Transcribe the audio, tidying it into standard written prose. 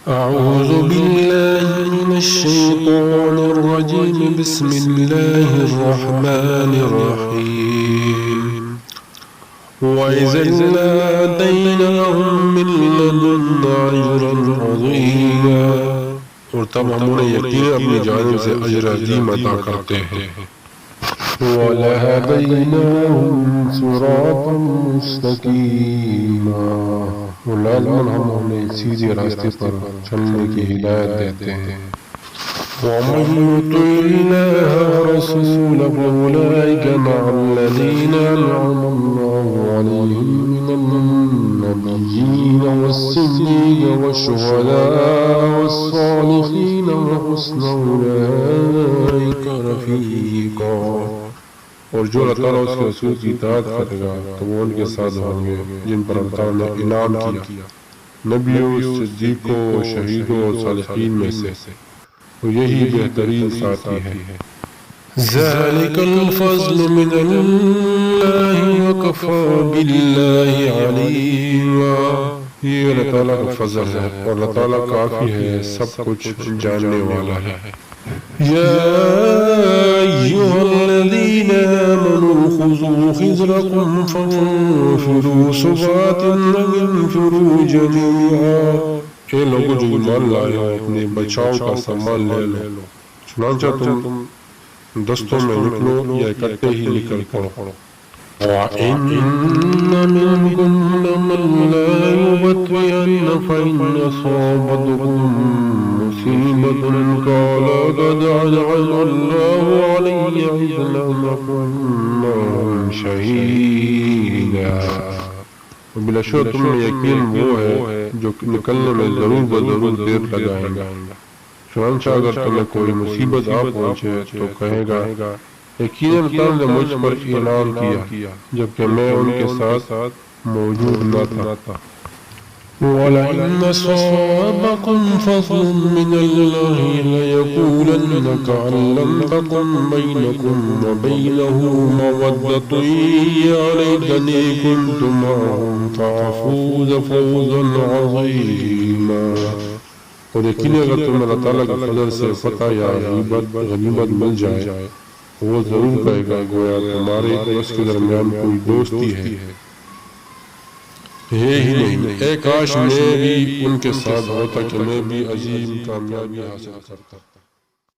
أعوذ بالله من الشيطان الرجيم. بسم الله الرحمن الرحيم. وإذا لآتيناهم من لدنا أجرا عظيما. اور تب ہم انہیں یقین اپنی جانب سے اجر عظیم عطا کرتے ہیں. وَلَهَدَيْنَاهُمْ صِرَاطًا مُسْتَقِيمًا. اور لازماً ہم انہیں سیدھے راستے پر چلنے کی ہدایت دیتے ہیں. وَمَن يُطِعِ اللَّهَ وَرَسُولَهُ فَأُولَٰئِكَ مَعَ الَّذِينَ أَنْعَمَ اللَّهُ عَلَيْهِم مِّنَ النَّبِيِّينَ وَالصِّدِّيقِينَ وَالشُّهَدَاءِ وَالصَّالِحِينَ وَحَسُنَ أُولَٰئِكَ رَفِيقًا. اور جو اللہ تعالیٰ اس کے رسول کی اطاعت کرے گا تو وہ ان کے ساتھ ہوں گے جن پر اللہ تعالیٰ نے انعام کیا، نبیوں، صدیقوں، شہیدوں اور صالحین میں سے. تو یہی بہترین ساتھی ہے. ذَلِكَ الْفَضْلُ مِنَ اللَّهِ وَكَفَى بِاللَّهِ عَلِيمًا. یہ اللہ تعالیٰ کا فضل ہے اور اللہ تعالیٰ کافی ہے، سب کچھ جاننے والا ہے. يا أيها الذين آمنوا خذوا حذركم فانفروا ثبات أو انفروا جميعا. اے لوگوں جو ایمان لائے ہو اپنے بچاؤ کا سامان لے لو، چنانچہ تم دستوں میں نکلو یا اکٹھے ہی نکل پڑو. وَإِنَّ مِنكُمْ لَمَن لَّا يُبَطِّئَنَّ فَإِنْ أَصَابَتْهُم مُّصِيبَةٌ قَالَ قَدْ أَنْعَمَ اللَّهُ عَلَيَّ إِذْ لَمْ أَكُن مَّعَهُمْ شَهِيدًا. بلا شبہ تم میں یقین وہ ہے جو نکلنے میں ضرور بضرور دیر لگائیں گا. چنانچہ اگر تمہیں کوئی مصیبت آ پہنچے تو کہے گا یقیناً اللہ نے مجھ پر اعلان کیا جبکہ میں ان کے ساتھ موجود نہ تھا. وَلَئِنْ أَصَابَكُمْ فَضْلٌ مِّنَ اللَّهِ لَيَقُولَنَّ كَأَن لَّمْ تَكُن بَيْنَكُمْ وَبَيْنَهُ مَوَدَّةٌ يَا لَيْتَنِي كُنتُ مَعَهُمْ فَأَفُوزَ فَوْزًا عَظِيمًا. اور یقیناً اگر تمہیں اللہ تعالیٰ کے فضل سے فتح یا غنیمت مل جائے وہ ضرور کہے گا گویا تمہارے اس کے درمیان کوئی دوستی ہے. یہی نہیں، اے کاش میں بھی ان کے ساتھ ہوتا کہ میں بھی عظیم کامیابی حاصل کرتا.